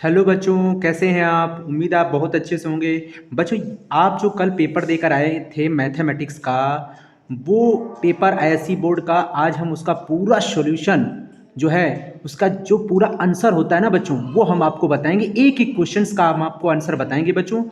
Hello बच्चों, कैसे हैं आप? उम्मीद है आप बहुत अच्छे से होंगे। बच्चों, आप जो कल पेपर देकर आए थे मैथमेटिक्स का, वो पेपर आईएससी बोर्ड का, आज हम उसका पूरा सॉल्यूशन जो है, उसका जो पूरा आंसर होता है ना बच्चों, वो हम आपको बताएंगे। एक एक क्वेश्चंस का हम आपको आंसर बताएंगे बच्चों।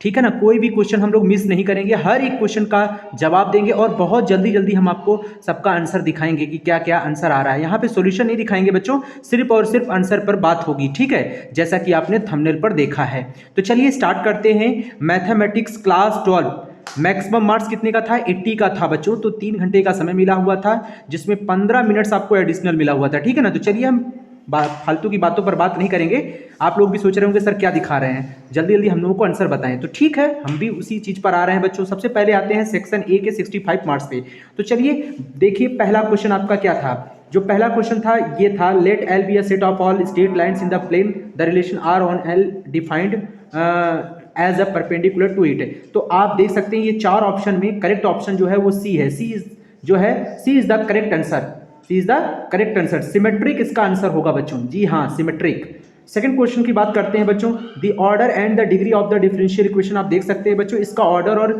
ठीक है ना? कोई भी क्वेश्चन हम लोग मिस नहीं करेंगे, हर एक क्वेश्चन का जवाब देंगे और बहुत जल्दी जल्दी हम आपको सबका आंसर दिखाएंगे कि क्या क्या आंसर आ रहा है। यहाँ पे सॉल्यूशन नहीं दिखाएंगे बच्चों, सिर्फ और सिर्फ आंसर पर बात होगी। ठीक है, जैसा कि आपने थंबनेल पर देखा है। तो चलिए स्टार्ट करते हैं। मैथमेटिक्स क्लास 12 मैक्सिमम मार्क्स कितने का था? 80 का था बच्चों। तो 3 घंटे का समय मिला हुआ था, जिसमें 15 मिनट्स आपको एडिशनल मिला हुआ था। ठीक है ना? तो चलिए हम फालतू की बातों पर बात नहीं करेंगे। आप लोग भी सोच रहे होंगे सर क्या दिखा रहे हैं, जल्दी जल्दी हम लोगों को आंसर बताएं। तो ठीक है, हम भी उसी चीज़ पर आ रहे हैं बच्चों। सबसे पहले आते हैं सेक्शन ए के 65 मार्क्स पे। तो चलिए देखिए, पहला क्वेश्चन आपका क्या था। जो पहला क्वेश्चन था ये था, let L be a set of all straight lines in the plane, the relation R on L defined as a perpendicular to it. तो आप देख सकते हैं ये चार ऑप्शन में करेक्ट ऑप्शन जो है वो सी है। C is the correct answer. C is the correct answer. Symmetric इसका आंसर होगा बच्चों। जी हाँ, सिमेट्रिक। सेकंड क्वेश्चन की बात करते हैं बच्चों, the order and the degree of the differential equation. आप देख सकते हैं बच्चों, इसका ऑर्डर और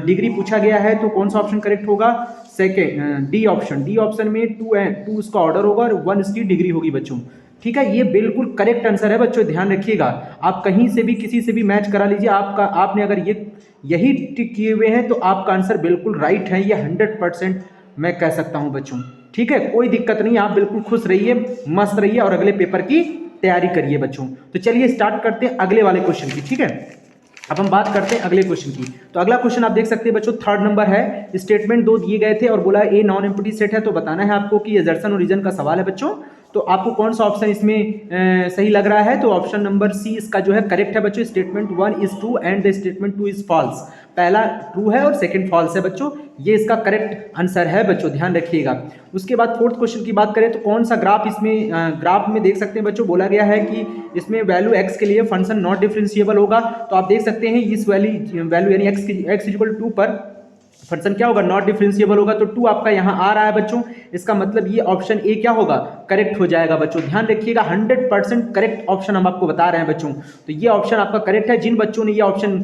डिग्री पूछा गया है। तो कौन सा ऑप्शन करेक्ट होगा? Second, D option. D option में 2 उसका ऑर्डर होगा और 1 इसकी डिग्री होगी बच्चों। ठीक है, ये बिल्कुल करेक्ट आंसर है बच्चों, ध्यान रखिएगा। आप कहीं से भी किसी से भी मैच करा लीजिए, आपका आपने अगर यही टिक किए हुए हैं तो आपका आंसर बिल्कुल राइट है। ये 100% मैं कह सकता हूं बच्चों। ठीक है, कोई दिक्कत नहीं, आप बिल्कुल खुश रहिए, मस्त रहिए और अगले पेपर की तैयारी करिए बच्चों। तो चलिए स्टार्ट करते हैं अगले वाले क्वेश्चन की। ठीक है, अब हम बात करते हैं अगले क्वेश्चन की। तो अगला क्वेश्चन आप देख सकते हैं बच्चों, थर्ड नंबर है। स्टेटमेंट दो दिए गए थे और बोला ए नॉन एम्प्टी सेट है, तो बताना है आपको कि एजर्सन और रीजन का सवाल है बच्चों। तो आपको कौन सा ऑप्शन इसमें सही लग रहा है? तो ऑप्शन नंबर सी इसका जो है करेक्ट है बच्चों। Statement 1 is true and the statement 2 is false. पहला ट्रू है और सेकंड फॉल्स है बच्चों। ये इसका करेक्ट आंसर है बच्चों, ध्यान रखिएगा। उसके बाद फोर्थ क्वेश्चन की बात करें तो कौन सा ग्राफ इसमें ग्राफ में देख सकते हैं बच्चों, बोला गया है कि इसमें वैल्यू एक्स के लिए फंक्शन नॉट डिफरेंशिएबल होगा। तो आप देख सकते हैं इस वैल्यू यानी एक्स इक्वल 2 पर फंक्शन क्या होगा? नॉट डिफरेंशिएबल होगा। तो 2 आपका यहाँ आ रहा है बच्चों, इसका मतलब ये ऑप्शन ए क्या होगा? करेक्ट हो जाएगा बच्चों। ध्यान रखिएगा, 100% करेक्ट ऑप्शन हम आपको बता रहे हैं बच्चों। तो ये ऑप्शन आपका करेक्ट है। जिन बच्चों ने ये ऑप्शन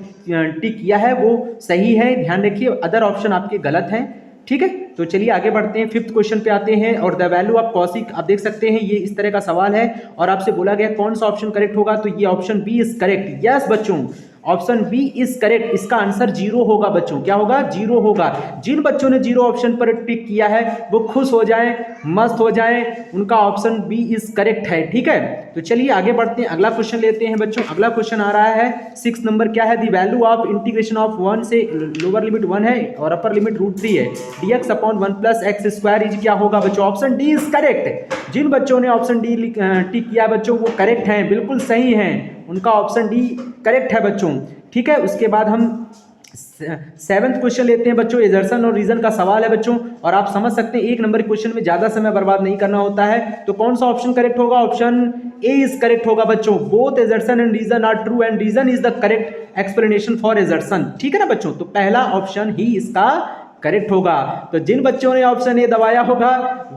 टिक किया है वो सही है, ध्यान रखिए। अदर ऑप्शन आपके गलत हैं। ठीक है, तो चलिए आगे बढ़ते हैं, फिफ्थ क्वेश्चन पे आते हैं। और द वैल्यू ऑफ कॉसिक, आप देख सकते हैं ये इस तरह का सवाल है और आपसे बोला गया कौन सा ऑप्शन करेक्ट होगा। तो ये option B is correct. Yes बच्चों, ऑप्शन बी इज करेक्ट। इसका आंसर 0 होगा बच्चों। क्या होगा? 0 होगा। जिन बच्चों ने 0 ऑप्शन पर टिक किया है वो खुश हो जाएं, मस्त हो जाएं, उनका ऑप्शन बी इज करेक्ट है। ठीक है, तो चलिए आगे बढ़ते हैं, अगला क्वेश्चन लेते हैं बच्चों। अगला क्वेश्चन आ रहा है 6 नंबर। क्या है? The value of integration of 1 से लोअर लिमिट 1 है और अपर लिमिट √3 है, dx upon 1 plus x square is क्या होगा बच्चों? Option D is correct. जिन बच्चों ने ऑप्शन डी टिक किया बच्चों वो करेक्ट हैं, बिल्कुल सही हैं, उनका ऑप्शन डी करेक्ट है बच्चों। ठीक है, उसके बाद हम सेवंथ क्वेश्चन लेते हैं बच्चों। एजर्सन और रीजन का सवाल है बच्चों और आप समझ सकते हैं एक नंबर क्वेश्चन में ज्यादा समय बर्बाद नहीं करना होता है। तो कौन सा ऑप्शन करेक्ट होगा? ऑप्शन ए इज करेक्ट होगा बच्चों। Both assertion and reason are true and reason is the correct explanation for assertion. ठीक है ना बच्चों? तो पहला ऑप्शन ही इसका करेक्ट होगा। तो जिन बच्चों ने ऑप्शन ए दबाया होगा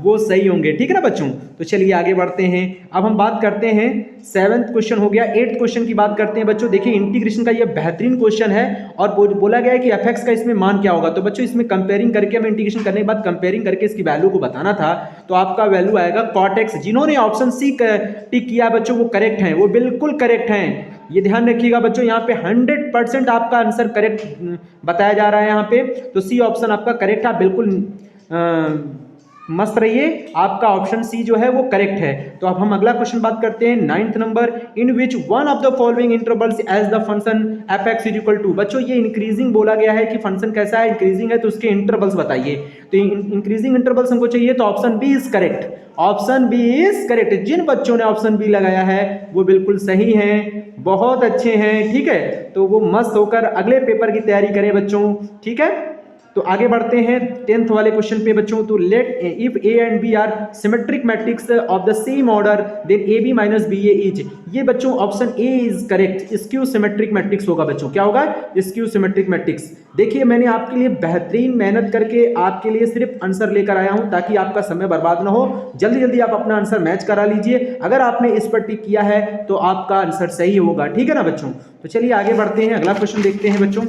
वो सही होंगे। ठीक है ना बच्चों? तो चलिए आगे बढ़ते हैं। अब हम बात करते हैं, सेवंथ क्वेश्चन हो गया। एट्थ क्वेश्चन की बात करते हैं बच्चों। देखिए इंटीग्रेशन का ये बेहतरीन क्वेश्चन है और बोला गया है कि एफ एक्स का इसमें मान क्या होगा। तो बच्चों इसमें कंपेयरिंग करके, हमें इंटीग्रेशन करने के बाद कंपेयरिंग करके इसकी वैल्यू को बताना था। तो आपका वैल्यू आएगा कॉट एक्स। जिन्होंने ऑप्शन सी टिक किया बच्चों वो करेक्ट हैं, वो बिल्कुल करेक्ट हैं। ये ध्यान रखिएगा बच्चों, यहाँ पे 100% आपका आंसर करेक्ट बताया जा रहा है यहाँ पे। तो सी ऑप्शन आपका करेक्ट है, बिल्कुल मस्त रहिए, आपका ऑप्शन सी जो है वो करेक्ट है। तो अब हम अगला क्वेश्चन बात करते हैं, 9th number. In which one of the following intervals as the function f x is equal to. बच्चों ये इंक्रीजिंग बोला गया है कि फंक्शन कैसा है? इंक्रीजिंग है, तो उसके इंटरवल्स बताइए। तो इंक्रीजिंग इंटरवल्स हमको चाहिए, तो option B is correct. Option B is correct. जिन बच्चों ने ऑप्शन बी लगाया है वो बिल्कुल सही हैं, बहुत अच्छे हैं। ठीक है, तो वो मस्त होकर अगले पेपर की तैयारी करें बच्चों। ठीक है, तो आगे बढ़ते हैं 10th वाले क्वेश्चन पे बच्चों। तो let if A and B are symmetric matrix of the same order then A B minus B A is, ये बच्चों option A is correct, skew symmetric matrix होगा बच्चों। क्या होगा? Skew symmetric matrix. देखिए मैंने आपके लिए बेहतरीन मेहनत करके आपके लिए सिर्फ आंसर लेकर आया हूं ताकि आपका समय बर्बाद ना हो। जल्दी जल्दी आप अपना आंसर मैच करा लीजिए। अगर आपने इस पर टिक किया है तो आपका आंसर सही होगा, ठीक है ना बच्चों। तो चलिए आगे बढ़ते हैं, अगला क्वेश्चन देखते हैं बच्चों।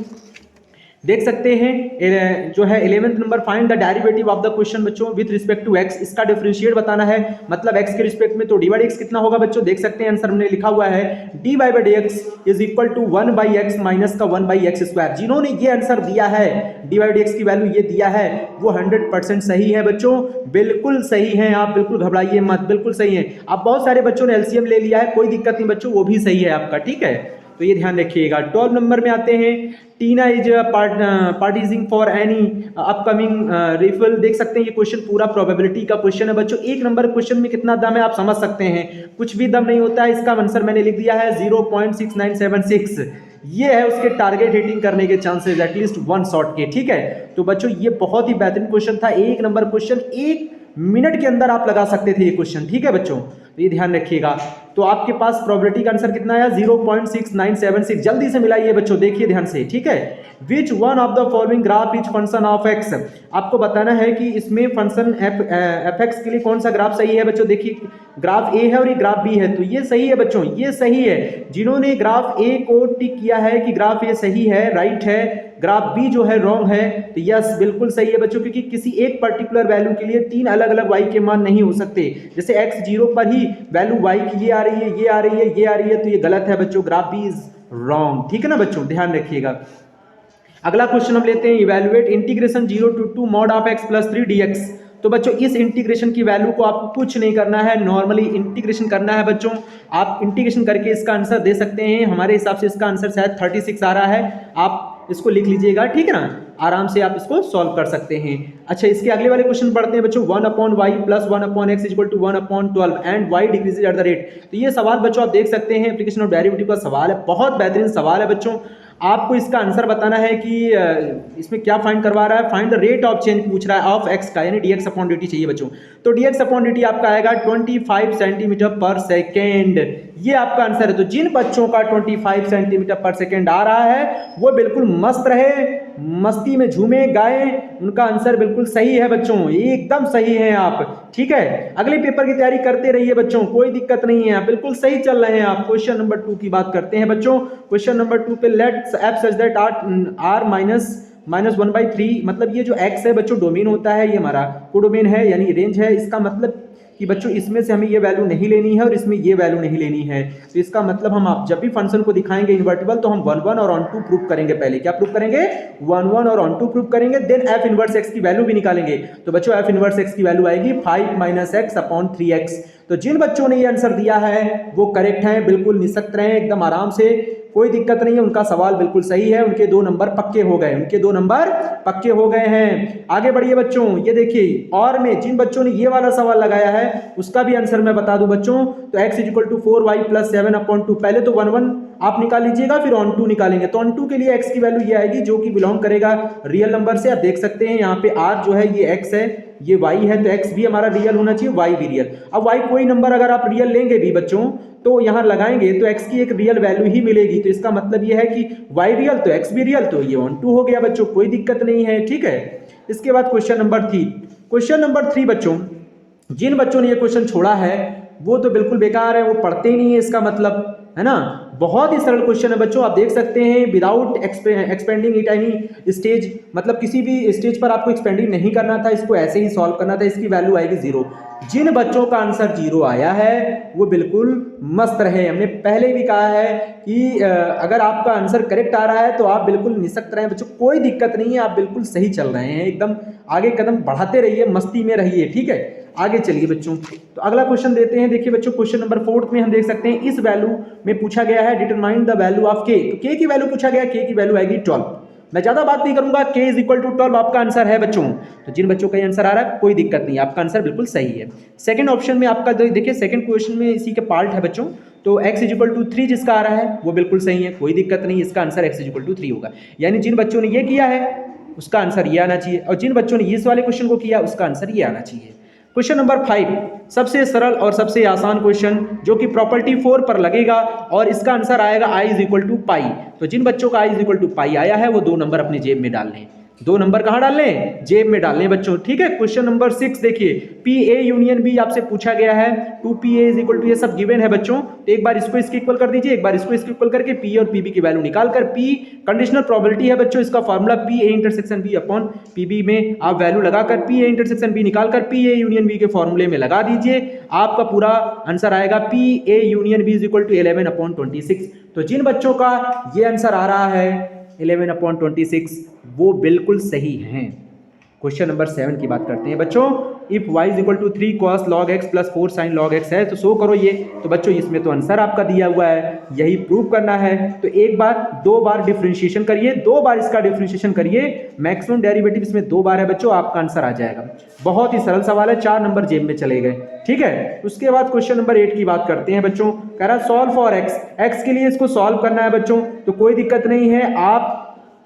देख सकते हैं जो है 11th number, find the derivative of the question बच्चों विद रिस्पेक्ट टू एक्स, इसका डिफरेंशिएट बताना है, मतलब एक्स के रिस्पेक्ट में। तो डी बाई एक्स कितना होगा बच्चों? देख सकते हैं आंसर हमने लिखा हुआ है d by d x is equal to 1/x minus का 1/x स्क्वायर। जिन्होंने ये आंसर दिया है डी बाई डी एक्स की वैल्यू ये दिया है वो 100% सही है बच्चों, बिल्कुल सही है। आप बिल्कुल घबराइए मत, बिल्कुल सही है। अब बहुत सारे बच्चों ने एलसीएम ले लिया है, कोई दिक्कत नहीं बच्चों, वो भी सही है आपका, ठीक है। तो ये ध्यान रखिएगा। 12 नंबर में आते हैं, Tina is participating for any upcoming refill. देख सकते हैं ये क्वेश्चन पूरा प्रोबेबिलिटी का क्वेश्चन है बच्चों। एक नंबर क्वेश्चन में कितना दम है आप समझ सकते हैं, कुछ भी दम नहीं होता है। इसका आंसर मैंने लिख दिया है 0.6976, ये है उसके टारगेट हिटिंग करने के चांसेस एटलीस्ट 1 शॉट के, ठीक है। तो बच्चों ये बहुत ही बेहतरीन क्वेश्चन था, एक नंबर क्वेश्चन, 1 मिनट के अंदर आप लगा सकते थे ये क्वेश्चन, ठीक है बच्चों। तो ये ध्यान रखिएगा। तो आपके पास प्रोबेबिलिटी का आंसर कितना आया? 0.6976। जल्दी से मिलाइए बच्चों, देखिए ध्यान से, ठीक है। विच one of the following graph is function of x, आपको बताना है कि इसमें फंक्शन एफ एक्स के लिए कौन सा ग्राफ सही है बच्चों। देखिए ग्राफ ए है और ये ग्राफ बी है, तो ये सही है बच्चों, ये सही है। जिन्होंने ग्राफ ए को टिक किया है कि ग्राफ ए सही है, राइट है, ग्राफ बी जो है रॉन्ग है, तो यस बिल्कुल सही है बच्चों, क्योंकि किसी एक पर्टिकुलर वैल्यू के लिए 3 अलग अलग वाई के मान नहीं हो सकते। जैसे एक्स 0 पर ही वैल्यू वाई की ये आ रही है, ये आ रही है, ये आ रही है, तो ये गलत है बच्चों, ग्राफ बी इज रॉन्ग, ठीक है ना बच्चों, ध्यान रखिएगा। अगला क्वेश्चन हम लेते हैं, evaluate integration 0 to 2 mod of x plus 3 dx। तो बच्चों इस इंटीग्रेशन की वैल्यू को आपको कुछ नहीं करना है, नॉर्मली इंटीग्रेशन करना है बच्चों। आप इंटीग्रेशन करके इसका आंसर दे सकते हैं। हमारे हिसाब से इसका आंसर शायद 36 आ रहा है, आप इसको लिख लीजिएगा, ठीक है ना, आराम से आप इसको सॉल्व कर सकते हैं। अच्छा इसके अगले वाले क्वेश्चन पढ़ते हैं बच्चों। 1/y plus 1/x equal to 1/12 and y decreases at the rate. तो ये सवाल बच्चों आप देख सकते हैं, एप्लीकेशन ऑफ डेरिवेटिव का सवाल है, बहुत बेहतरीन सवाल है बच्चों। आपको इसका आंसर बताना है कि इसमें क्या फाइंड करवा रहा है, find the rate of change पूछ रहा है ऑफ एक्स का, यानी dx अपॉन dt चाहिए बच्चों। तो dx अपॉन dt आपका आएगा 25 सेंटीमीटर पर सेकेंड, ये आपका आंसर है। तो जिन बच्चों का 25 सेंटीमीटर पर सेकेंड आ रहा है वो बिल्कुल मस्त रहे, मस्ती में झूमे गाए, उनका आंसर बिल्कुल सही है बच्चों, एकदम सही है आप, ठीक है। अगले पेपर की तैयारी करते रहिए बच्चों, कोई दिक्कत नहीं है, बिल्कुल सही चल रहे हैं आप। क्वेश्चन नंबर 2 की बात करते हैं बच्चों। क्वेश्चन नंबर 2 पे let f such that are minus 1/3, मतलब ये जो x है बच्चों डोमेन होता है, ये हमारा कोडोमेन है यानी रेंज है। इसका मतलब कि बच्चों इसमें से हमें ये वैल्यू नहीं लेनी है और इसमें ये वैल्यू नहीं लेनी है। तो इसका मतलब हम आप जब भी फंक्शन को दिखाएंगे इन्वर्टिबल तो हम 1 और ऑन टू प्रूव करेंगे। पहले क्या प्रूव करेंगे? 1 और ऑन टू प्रूव करेंगे, देन एफ इनवर्स एक्स की वैल्यू भी निकालेंगे। तो बच्चों एफ इनवर्स एक्स की वैल्यू आएगी 5 - x अपॉन 3x। तो जिन बच्चों ने ये आंसर दिया है वो करेक्ट है, बिल्कुल निसक्त रहे एकदम आराम से, कोई दिक्कत नहीं है, उनका सवाल बिल्कुल सही है, उनके 2 नंबर पक्के हो गए, उनके 2 नंबर पक्के हो गए हैं। आगे बढ़िए बच्चों, ये देखिए और में जिन बच्चों ने ये वाला सवाल लगाया है उसका भी आंसर मैं बता दूं बच्चों। तो x equal to 4y plus 7/2, पहले तो 1 आप निकाल लीजिएगा, फिर ऑन टू निकालेंगे। तो ऑन टू के लिए x की वैल्यू ये आएगी जो कि बिलोंग करेगा रियल नंबर से। आप देख सकते हैं यहाँ पे r जो है ये x है, ये y है, तो x भी हमारा रियल होना चाहिए, y भी रियल। अब y कोई नंबर अगर आप रियल लेंगे भी बच्चों तो यहाँ लगाएंगे तो x की एक रियल वैल्यू ही मिलेगी। तो इसका मतलब ये है कि y रियल तो x भी रियल, तो ये ऑन टू हो गया बच्चों, कोई दिक्कत नहीं है, ठीक है। इसके बाद क्वेश्चन नंबर 3। क्वेश्चन नंबर 3 बच्चों, जिन बच्चों ने ये क्वेश्चन छोड़ा है वो तो बिल्कुल बेकार है, वो पढ़ते ही नहीं है, इसका मतलब है ना। बहुत ही सरल क्वेश्चन है बच्चों, आप देख सकते हैं without expanding it any stage, मतलब किसी भी स्टेज पर आपको एक्सपेंडिंग नहीं करना था, इसको ऐसे ही सॉल्व करना था। इसकी वैल्यू आएगी 0। जिन बच्चों का आंसर 0 आया है वो बिल्कुल मस्त रहे। हमने पहले भी कहा है कि अगर आपका आंसर करेक्ट आ रहा है तो आप बिल्कुल निसक्त रहे बच्चों, कोई दिक्कत नहीं है, आप बिल्कुल सही चल रहे हैं, एकदम आगे कदम बढ़ाते रहिए, मस्ती में रहिए, ठीक है। आगे चलिए बच्चों, तो अगला क्वेश्चन देते हैं। देखिए बच्चों क्वेश्चन नंबर 4 में हम देख सकते हैं इस वैल्यू में पूछा गया है determine the value of k। तो k की वैल्यू पूछा गया, k की वैल्यू आएगी 12। मैं ज्यादा बात नहीं करूंगा, k इज इक्वल टू 12 आपका आंसर है बच्चों। तो जिन बच्चों का आंसर आ रहा है कोई दिक्कत नहीं, आपका आंसर बिल्कुल सही है। सेकंड ऑप्शन में आपका देखिए सेकंड क्वेश्चन में इसी के पार्ट है बच्चों। तो x इज इक्वल टू 3 जिसका आ रहा है वो बिल्कुल सही है, कोई दिक्कत नहीं, इसका answer x is equal to 3 होगा। यानी जिन बच्चों ने ये किया है उसका आंसर ये आना चाहिए, और जिन बच्चों ने इस वाले क्वेश्चन को किया उसका आंसर ये आना चाहिए। क्वेश्चन नंबर 5, सबसे सरल और सबसे आसान क्वेश्चन जो कि प्रॉपर्टी 4 पर लगेगा, और इसका आंसर आएगा i इज इक्वल टू पाई। तो जिन बच्चों का i इज इक्वल टू पाई आया है वो 2 नंबर अपनी जेब में डाल लें। 2 नंबर कहाँ डाल लें? जेब में डाल लें बच्चों, ठीक है। क्वेश्चन नंबर 6 देखिए, पी ए यूनियन बी आपसे पूछा गया है, 2pa इज इक्वल टू, ये सब गिवन है बच्चों, तो एक बार इसको इसके इक्वल कर दीजिए, एक बार इसको इसके इक्वल करके p और pb की वैल्यू निकाल कर, p कंडीशनल प्रोबेबिलिटी है बच्चों, इसका formula pa intersection b upon pb में आप वैल्यू लगाकर pa इंटरसेक्शन b निकालकर pa यूनियन b के फॉर्मूले में लगा दीजिए, आपका पूरा आंसर आएगा pa union b is equal to 11/26। तो जिन बच्चों का ये आंसर आ रहा है 11/26 वो बिल्कुल सही हैं। क्वेश्चन नंबर 7 की बात करते हैं बच्चों, if y is equal to 3 cos log x plus 4 sin log x है तो शो करो ये। तो बच्चों इसमें तो आंसर आपका दिया हुआ है, यही प्रूव करना है, तो एक बार 2 बार डिफरेंशिएशन करिए, 2 बार इसका डिफरेंशिएशन करिए, मैक्सिमम डेरिवेटिव इसमें 2 बार है बच्चों, आपका आंसर आ जाएगा। बहुत ही सरल सवाल है, 4 नंबर जेब में चले गए, ठीक है। उसके बाद क्वेश्चन नंबर 8 की बात करते हैं बच्चों, कह रहा है सॉल्व फॉर x के लिए इसको सॉल्व करना है बच्चों, तो कोई दिक्कत नहीं है, आप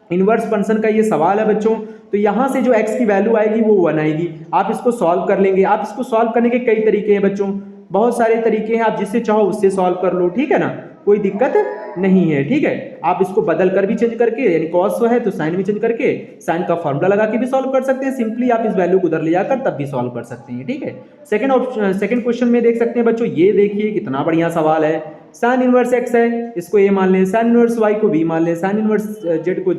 इनवर्स फंक्शन का ये सवाल है बच्चों, तो यहाँ से जो x की वैल्यू आएगी वो 1 आएगी, आप इसको सॉल्व कर लेंगे। आप इसको सॉल्व करने के कई तरीके हैं बच्चों, बहुत सारे तरीके हैं, आप जिससे चाहो उससे सॉल्व कर लो, ठीक है ना, कोई दिक्कत नहीं है, ठीक है। आप इसको बदल कर भी चेंज करके, यानी कॉस है तो साइन भी चेंज करके साइन का फॉर्मूला लगा के भी सॉल्व कर सकते हैं, सिंपली आप इस वैल्यू को उधर ले जाकर तब भी सॉल्व कर सकते हैं, ठीक है। सेकंड क्वेश्चन में देख सकते हैं बच्चों, ये देखिए कितना बढ़िया सवाल है, साइन इनवर्स x है, इसको a मान लें, साइन इनवर्स y को b मान लें, साइन इनवर्स z को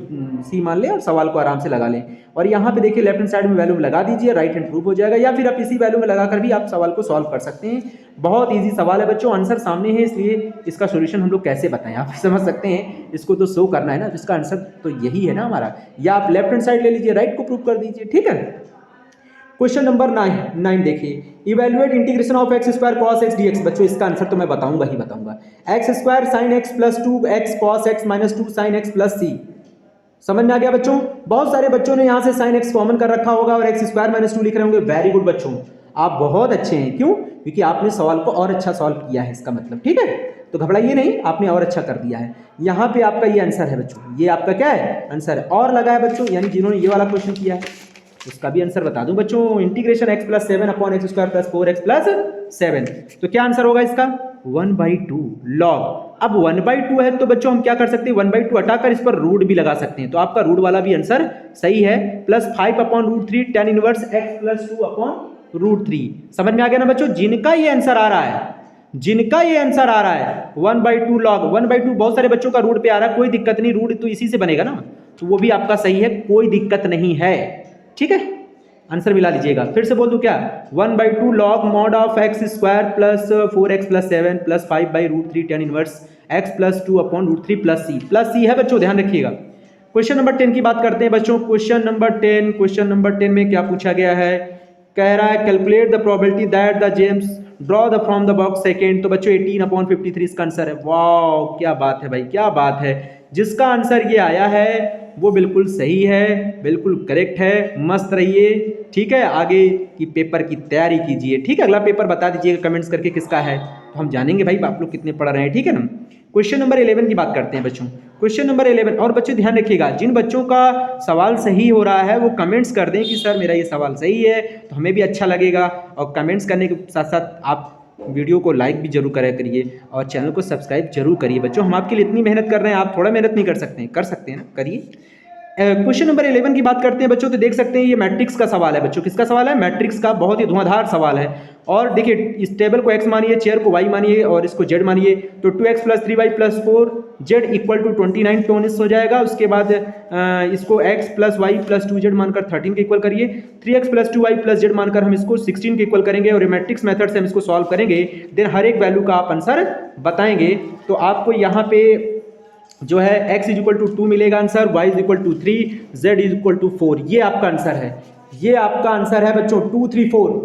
c मान लें, और सवाल को आराम से लगा लें। और यहाँ पे देखिए लेफ्ट हैंड साइड में वैल्यू लगा दीजिए, राइट हैंड प्रूफ हो जाएगा, या फिर आप इसी वैल्यू में लगाकर भी आप सवाल को सॉल्व कर सकते हैं। बहुत ईजी सवाल है बच्चों, आंसर सामने है, इसलिए इसका सोल्यूशन हम लोग कैसे बताएं, आप समझ सकते हैं, इसको तो शो करना है ना, इसका आंसर तो यही है ना हमारा, या आप लेफ्ट हैंड साइड ले लीजिए, राइट को प्रूफ कर दीजिए, ठीक है। क्वेश्चन नंबर 9 देखिए, evaluate integration of x square cos x dx। बच्चों इसका आंसर तो मैं बताऊंगा ही बताऊंगा, x square sine x plus 2x cos x minus 2 sine x plus c। समझ में आ गया बच्चों? बहुत सारे बच्चों ने यहाँ से साइन एक्स कॉमन कर रखा होगा और एक्स स्क्वायर माइनस 2 लिख रहे होंगे, वेरी गुड बच्चों, आप बहुत अच्छे हैं। क्यों? क्योंकि आपने सवाल को और अच्छा सॉल्व किया है, इसका मतलब, ठीक है, तो घबराइए नहीं, आपने और अच्छा कर दिया है। यहाँ पे आपका ये आंसर है बच्चों, ये आपका क्या है आंसर है, और लगा है बच्चों, यानी जिन्होंने ये वाला क्वेश्चन किया है उसका भी आंसर बता दूं बच्चों, integration x plus 7 upon x square plus 4x plus 7, तो क्या आंसर होगा इसका 1/2 लॉग। अब 1/2 है तो बच्चों हम क्या कर सकते हैं, 1/2 हटाकर इस पर रूट भी लगा सकते हैं, तो आपका रूट वाला भी आंसर सही है, plus 5 upon root 3 tan inverse x plus 2 upon root 3। समझ में आ गया ना बच्चों? जिनका ये आंसर आ रहा है, जिनका ये आंसर आ रहा है 1/2 लॉग, 1/2 बहुत सारे बच्चों का रूट पे आ रहा है, कोई दिक्कत नहीं, रूट तो इसी से बनेगा ना, तो वो भी आपका सही है, कोई दिक्कत नहीं है, ठीक है। आंसर मिला लीजिएगा, फिर से बोल दूं क्या, 1/2 log mod of x square plus 4x plus 7 plus 5/√3 tan inverse x plus 2 upon √3 plus c है बच्चों, ध्यान रखिएगा। क्वेश्चन नंबर 10 की बात करते हैं बच्चों, क्वेश्चन नंबर 10 में क्या पूछा गया है, कह रहा है calculate the probability that the James draw the from the box second. तो बच्चों 18/53 इसका आंसर है। वाह क्या बात है भाई, क्या बात है, जिसका आंसर ये आया है वो बिल्कुल सही है, बिल्कुल करेक्ट है, मस्त रहिए, ठीक है। आगे की पेपर की तैयारी कीजिए, ठीक है। अगला पेपर बता दीजिएगा कमेंट्स करके किसका है, तो हम जानेंगे भाई आप लोग कितने पढ़ रहे हैं, ठीक है ना। क्वेश्चन नंबर 11 की बात करते हैं बच्चों, क्वेश्चन नंबर 11, और बच्चों ध्यान रखिएगा, जिन बच्चों का सवाल सही हो रहा है वो कमेंट्स कर दें कि सर मेरा ये सवाल सही है, तो हमें भी अच्छा लगेगा, और कमेंट्स करने के साथ साथ आप वीडियो को लाइक भी जरूर करा करिए और चैनल को सब्सक्राइब जरूर करिए बच्चों, हम आपके लिए इतनी मेहनत कर रहे हैं, आप थोड़ा मेहनत नहीं कर सकते हैं, कर सकते हैं ना, करिए। क्वेश्चन नंबर 11 की बात करते हैं बच्चों, तो देख सकते हैं ये मैट्रिक्स का सवाल है बच्चों, किसका सवाल है, मैट्रिक्स का, बहुत ही धुआंधार सवाल है। और देखिए इस टेबल को x मानिए, चेयर को y मानिए और इसको z मानिए, तो 2x plus 3y plus 4z equal to 29 टोनिस हो जाएगा। उसके बाद इसको x plus y plus 2z मानकर 13 के इक्वल करिए, 3x plus 2y plus z मानकर हम इसको 16 के इक्वल करेंगे, और मैट्रिक्स मेथड से हम इसको सॉल्व करेंगे, देन हर एक वैल्यू का आप आंसर बताएंगे। तो आपको यहाँ पे जो है x इज इक्वल टू 2 मिलेगा answer, y is equal to 3, z is equal to 4, ये आपका आंसर है, ये आपका आंसर है बच्चों 2 3 4।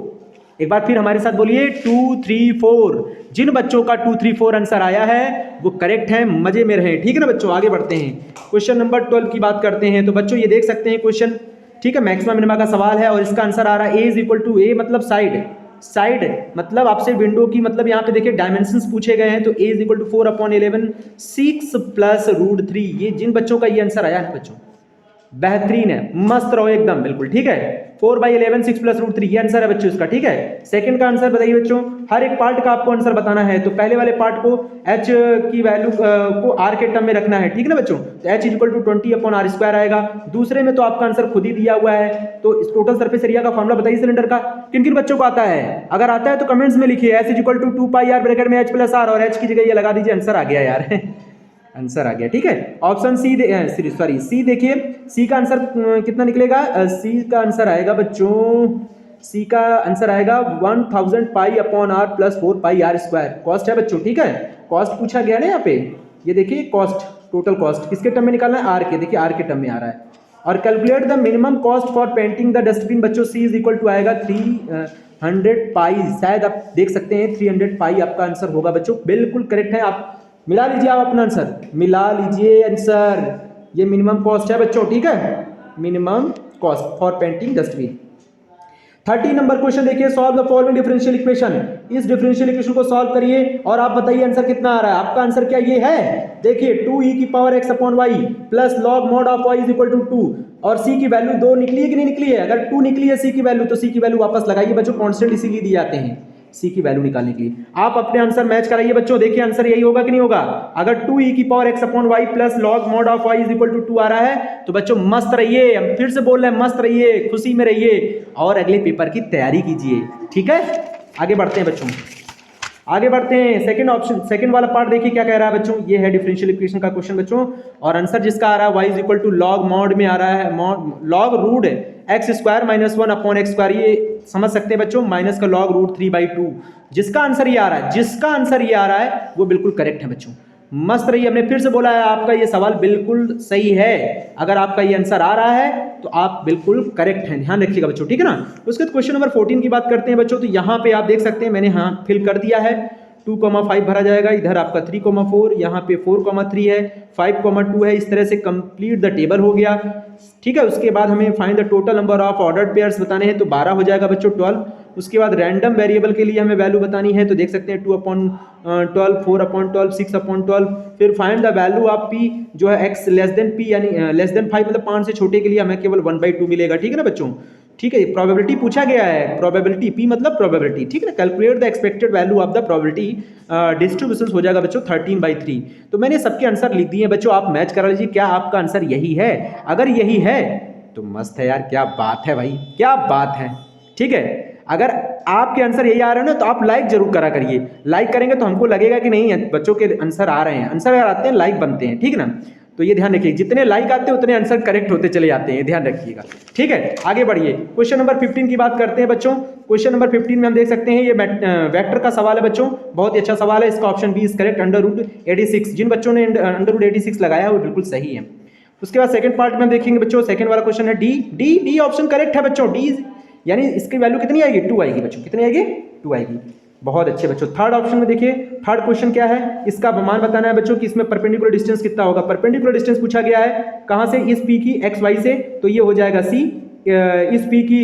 एक बार फिर हमारे साथ बोलिए 2 3 4। जिन बच्चों का 2 3 4 आंसर आया है वो करेक्ट है, मजे में रहे, ठीक है ना बच्चों। आगे बढ़ते हैं, क्वेश्चन नंबर 12 की बात करते हैं। तो बच्चों ये देख सकते हैं क्वेश्चन, ठीक है, मैक्सिमम मिनिमा का सवाल है और इसका आंसर आ रहा है a is equal to, a मतलब साइड मतलब आपसे विंडो की, मतलब यहाँ पे देखिए डायमेंशंस पूछे गए हैं, तो a is equal to 4/11 6 plus √3। ये जिन बच्चों का ये आंसर आया है बच्चों, बेहतरीन है, मस्त रहो एकदम, बिल्कुल ठीक है। 4/11 6 + √3 ये आंसर है बच्चों इसका, ठीक है। सेकंड का आंसर बताइए बच्चों, हर एक पार्ट का आपको आंसर बताना है। तो पहले वाले पार्ट को h की वैल्यू को r के टर्म में रखना है, ठीक है ना बच्चों। तो h = 20/r² आएगा। दूसरे में तो आपका आंसर खुद ही दिया हुआ है। तो इस टोटल सरफेस एरिया का फॉर्मूला बताइए सिलेंडर का, किन किन बच्चों को आता है? अगर आता है तो कमेंट्स में लिखिए। s = 2πr ब्रैकेट में h + r, और h की जगह ये लगा दीजिए, आंसर आ गया यार आंसर आ गया, ठीक है। ऑप्शन सी देखिए, सी का आंसर कितना निकलेगा? सी का आंसर आएगा बच्चों, सी का आंसर आएगा 1000π/r + 4πr²। कॉस्ट है बच्चों, ठीक है। कॉस्ट पूछा गया ना यहाँ पे, ये देखिए कॉस्ट, टोटल कॉस्ट किसके टर्म में निकालना है? आर के, देखिए आर के टर्म में आ रहा है। और calculate the minimum cost for painting the dustbin बच्चों, सी = आएगा 300π, शायद आप देख सकते हैं 300π आपका आंसर होगा बच्चों, बिल्कुल करेक्ट है। आप मिला लीजिए, आप अपना आंसर मिला लीजिए आंसर, ये मिनिमम कॉस्ट है बच्चों, ठीक है, minimum cost for painting dustbin. 30 number question देखिए, solve the following differential equation, इस डिफरेंशियल इक्वेशन को सॉल्व करिए और आप बताइए आंसर कितना आ रहा है। आपका आंसर क्या ये है? देखिए 2e⁻x/y plus log mod of y = 2, और c की वैल्यू 2 निकली है कि नहीं निकली है? अगर 2 निकली है c की वैल्यू, तो c की वैल्यू वापस लगाइए बच्चों, कांस्टेंट इसीलिए दिए जाते हैं सी की वैल्यू निकालने के लिए। आप अपने आंसर मैच कराइए बच्चों, देखिए आंसर यही होगा कि नहीं होगा। अगर 2e⁻x/y plus log mod of y = 2 आ रहा है तो बच्चों मस्त रहिए, हम फिर से बोल रहे हैं मस्त रहिए, खुशी में रहिए और अगले पेपर की तैयारी कीजिए, ठीक है। आगे बढ़ते हैं बच्चों, आगे बढ़ते हैं। सेकंड ऑप्शन, सेकंड वाला पार्ट देखिए क्या कह रहा है बच्चों, ये है डिफरेंशियल इक्वेशन का क्वेश्चन बच्चों, और आंसर जिसका आ रहा है y = log mod में आ रहा है, log x² - 1/x², ये समझ सकते हैं बच्चों, माइनस का log √3/2। जिसका आंसर ये आ रहा है, जिसका आंसर ये आ रहा है वो बिल्कुल करेक्ट है बच्चों, मस्त रहिए। हमने फिर से बोला है आपका ये सवाल बिल्कुल सही है, अगर आपका ये आंसर आ रहा है तो आप बिल्कुल करेक्ट हैं, ध्यान रखिएगा बच्चों, ठीक है ना। उसके बाद क्वेश्चन नंबर 14 की बात करते हैं बच्चों। तो यहाँ पे आप देख सकते हैं मैंने हाँ फिल कर दिया है, 2,5 भरा जाएगा, इधर आपका 3,4, यहाँ पे 4,3 है, 5,2 है, इस तरह से कंप्लीट द टेबल हो गया, ठीक है। उसके बाद हमें find the total number of ordered pairs बताने हैं, तो 12 हो जाएगा बच्चों, 12। उसके बाद रैंडम वेरिएबल के लिए हमें वैल्यू बतानी है, तो देख सकते हैं 2/12, 4/12, 6/12। फिर find the value of p जो है x p यानी <5 मतलब 5 से छोटे के लिए हमें केवल 1/2 मिलेगा, ठीक है ना बच्चों, ठीक है। प्रोबेबिलिटी पूछा गया है, प्रोबेबिलिटी p मतलब प्रोबेबिलिटी, ठीक है ना। Calculate the expected value of the probability distribution हो जाएगा बच्चों 13/3। तो मैंने सबके आंसर लिख दिए बच्चों, आप मैच करा लीजिए, क्या आपका आंसर यही है? अगर यही है तो मस्त है यार, क्या बात है भाई, क्या बात है, ठीक है। अगर आपके आंसर यही आ रहे हैं ना तो आप लाइक जरूर करा करिए, लाइक करेंगे तो हमको लगेगा कि नहीं बच्चों के आंसर आ रहे हैं, आंसर अगर आते हैं लाइक बनते हैं, ठीक है ना। तो ये ध्यान रखिए, जितने लाइक आते हैं उतने आंसर करेक्ट होते चले जाते हैं, ध्यान रखिएगा, ठीक है। आगे बढ़िए, क्वेश्चन नंबर 15 की बात करते हैं बच्चों। क्वेश्चन नंबर 15 में हम देख सकते हैं ये वेक्टर का सवाल है बच्चों, बहुत ही अच्छा सवाल है, इसका ऑप्शन बी इज करेक्ट, √86। जिन बच्चों ने √86 लगाया है वो बिल्कुल सही है। उसके बाद सेकंड पार्ट में हम देखेंगे बच्चों, सेकंड वाला क्वेश्चन है डी ऑप्शन करेक्ट है बच्चों, डी यानी इसकी वैल्यू कितनी आएगी? 2 आएगी बच्चों, कितनी आएगी? 2 आएगी, बहुत अच्छे बच्चों। थर्ड ऑप्शन में देखिए, थर्ड क्वेश्चन क्या है, इसका मान बताना है बच्चों कि इसमें परपेंडिकुलर डिस्टेंस कितना होगा। परपेंडिकुलर डिस्टेंस पूछा गया है कहां से? इस पी की एक्स वाई से, तो ये हो जाएगा सी, इस पी की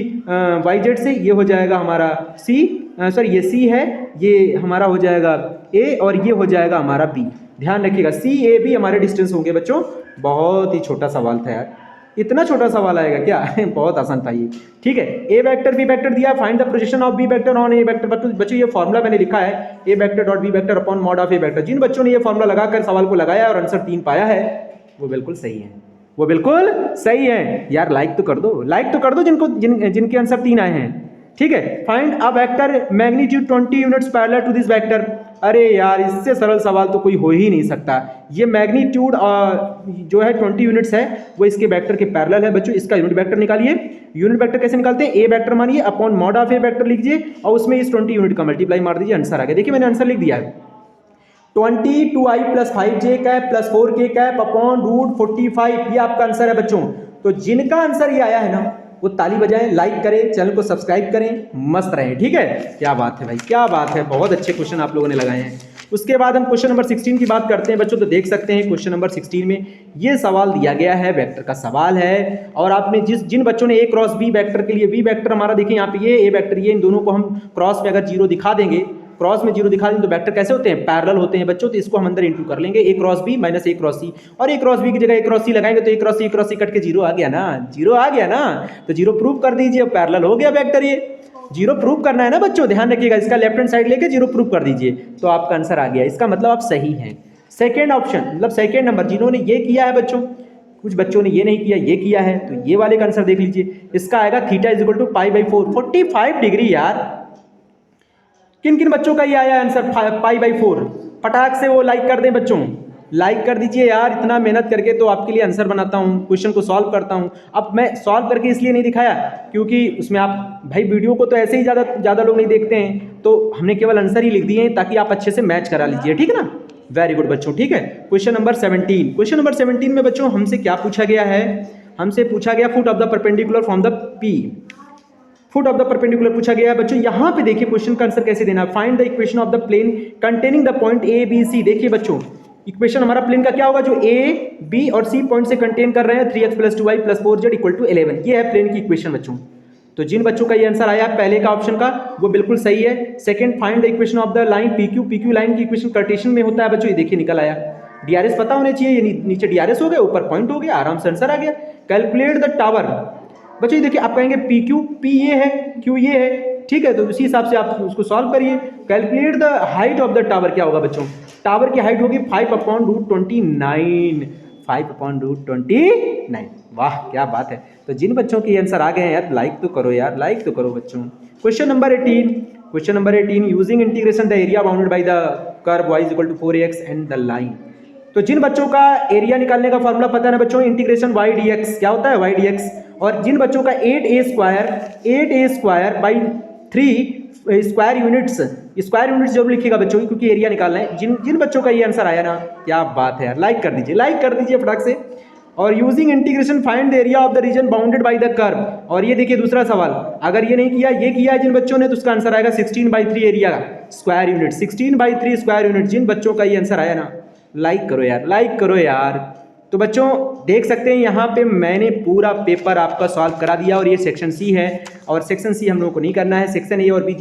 वाई जेड से ये हो जाएगा हमारा सी, सॉरी ये सी है, ये हमारा हो जाएगा ए, और ये हो जाएगा हमारा बी। ध्यान रखिएगा सी ए बी हमारे डिस्टेंस होंगे बच्चों। बहुत ही छोटा सवाल था यार, इतना छोटा सवाल आएगा क्या बहुत आसान था ये, ठीक है। ए वेक्टर बी वेक्टर दिया, find the projection of b vector on a vector. बच्चों ये फॉर्मूला मैंने लिखा है, a vector dot b vector upon mod of a vector. जिन बच्चों ने ये फॉर्मूला लगाकर सवाल को लगाया और आंसर 3 पाया है वो बिल्कुल सही है, वो बिल्कुल सही है यार। लाइक तो कर दो, लाइक तो कर दो जिनके आंसर 3 आए हैं, ठीक है। Find a vector magnitude 20 units parallel to this vector. अरे यार इससे सरल सवाल तो कोई हो ही नहीं सकता। ये मैग्नीट्यूड जो है 20 यूनिट्स है वो इसके वेक्टर के पैरेलल है बच्चों। इसका यूनिट वेक्टर निकालिए। यूनिट वेक्टर कैसे निकालते हैं? ए वेक्टर मानिए upon mod of a vector लीजिए और उसमें इस 20 यूनिट का मल्टीप्लाई मार दीजिए, आंसर आ गया। देखिए मैंने आंसर लिख दिया है 22i + 5j cap + 4k cap upon √45, ये आपका आंसर है बच्चों। तो जिनका आंसर ये आया है ना वो ताली बजाएं, लाइक करें, चैनल को सब्सक्राइब करें, मस्त रहें, ठीक है। क्या बात है भाई, क्या बात है, बहुत अच्छे क्वेश्चन आप लोगों ने लगाए हैं। उसके बाद हम क्वेश्चन नंबर 16 की बात करते हैं बच्चों। तो देख सकते हैं क्वेश्चन नंबर 16 में ये सवाल दिया गया है, वेक्टर का सवाल है। और आपने जिन बच्चों ने ए क्रॉस बी वेक्टर के लिए, बी वेक्टर हमारा देखिए यहाँ पे ये ए वेक्टर, ये इन दोनों को हम क्रॉस में अगर 0 दिखा देंगे क्रॉस में जीरो दिखा दें तो वेक्टर कैसे होते हैं, पैरेलल होते हैं बच्चों। तो इसको हम अंदर इंटू कर लेंगे, ए क्रॉस बी माइनस ए क्रॉस सी, और ए क्रॉस बी की जगह ए क्रॉस सी लगाएंगे तो ए क्रॉस सी कट के जीरो आ गया ना, जीरो आ गया ना। तो जीरो प्रूव कर दीजिए, पैरेलल हो गया वेक्टर। ये जीरो प्रूव करना है ना बच्चों, ध्यान रखिएगा, इसका लेफ्ट हैंड साइड लेके जीरो प्रूव कर दीजिए तो आपका आंसर आ गया। इसका मतलब आप सही हैं। सेकेंड ऑप्शन मतलब सेकेंड नंबर जिन्होंने ये किया है बच्चों, कुछ बच्चों ने ये नहीं किया, ये किया है, तो ये वाले का आंसर देख लीजिए। इसका आएगा theta is equal to pi by 4, 45 degree. यार किन किन बच्चों का ये आया आंसर पाई बाई 4, फटाक से वो लाइक कर दें बच्चों, लाइक कर दीजिए यार। इतना मेहनत करके तो आपके लिए आंसर बनाता हूँ, क्वेश्चन को सॉल्व करता हूँ। अब मैं सॉल्व करके इसलिए नहीं दिखाया क्योंकि उसमें आप भाई वीडियो को तो ऐसे ही ज़्यादा लोग नहीं देखते हैं, तो हमने केवल आंसर ही लिख दिए हैं ताकि आप अच्छे से मैच करा लीजिए, ठीक है ना। वेरी गुड बच्चों, ठीक है। क्वेश्चन नंबर 17, क्वेश्चन नंबर 17 में बच्चों हमसे क्या पूछा गया है, हमसे पूछा गया foot of the perpendicular from the P, foot of the perpendicular पूछा गया है बच्चों। यहाँ पे देखिए क्वेश्चन का आंसर कैसे देना है, find the equation of the plane containing the point A B C. देखिए बच्चों इक्वेशन हमारा प्लेन का क्या होगा, जो ए बी और सी पॉइंट से कंटेन कर रहे हैं 3x + 2y + 4z = 11, ये है प्लेन की इक्वेशन बच्चों। तो जिन बच्चों का ये आंसर आया पहले का ऑप्शन का वो बिल्कुल सही है। Second, find the equation of the line PQ, PQ line की इक्वेशन कार्टेशियन में होता है बच्चों, ये देखिए निकल आया। डीआरएस पता होने चाहिए, ये नीचे डीआरएस हो गया, ऊपर पॉइंट हो गया, आराम से आंसर आ गया। कैलकुलेट द टावर, बच्चों ये देखिए आप कहेंगे PQ, P ये है, Q ये है, ठीक है, तो उसी हिसाब से आप उसको सॉल्व करिए। Calculate the height of the tower, क्या होगा बच्चों, टावर की हाइट होगी 5/√29, 5/√29। वाह क्या बात है। तो जिन बच्चों के आंसर आ गए हैं यार लाइक तो करो यार, लाइक तो करो बच्चों। Question number 18, question number 18, using integration the area bounded by the curve y = 4ax and the line. तो जिन बच्चों का एरिया निकालने का फॉर्मूला पता है ना बच्चों, इंटीग्रेशन y dx, क्या होता है y dx, और जिन बच्चों का 8a² by 3 square units, square units जरूर लिखिएगा बच्चों क्योंकि एरिया निकालना है। जिन बच्चों का ये आंसर आया ना, क्या बात है यार, लाइक कर दीजिए, लाइक कर दीजिए फटाक से। और using integration find the area of the reason bounded by the curve. और ये देखिए दूसरा सवाल, अगर ये नहीं किया, ये किया है जिन बच्चों ने, तो उसका आंसर आएगा 16/3 area square unit, 16/3 square unit. जिन बच्चों का ये आंसर आया ना, लाइक करो यार, लाइक करो यार। तो बच्चों देख सकते हैं यहाँ पे मैंने पूरा पेपर आपका सॉल्व करा दिया, और ये सेक्शन सी है, और सेक्शन सी हम लोगों को नहीं करना है, सेक्शन ए और बी,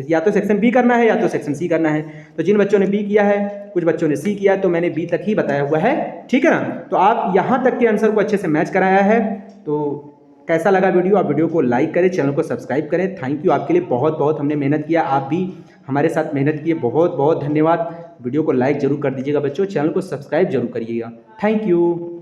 या तो सेक्शन बी करना है या तो सेक्शन सी करना है। तो जिन बच्चों ने बी किया है, कुछ बच्चों ने सी किया, तो मैंने बी तक ही बताया हुआ है, ठीक है ना। तो आप यहाँ तक के आंसर को अच्छे से मैच कराया है। तो कैसा लगा वीडियो, आप वीडियो को लाइक करें, चैनल को सब्सक्राइब करें। थैंक यू, आपके लिए बहुत बहुत हमने मेहनत किया, आप भी हमारे साथ मेहनत किए, बहुत बहुत धन्यवाद। वीडियो को लाइक जरूर कर दीजिएगा बच्चों, चैनल को सब्सक्राइब जरूर करिएगा। Thank you.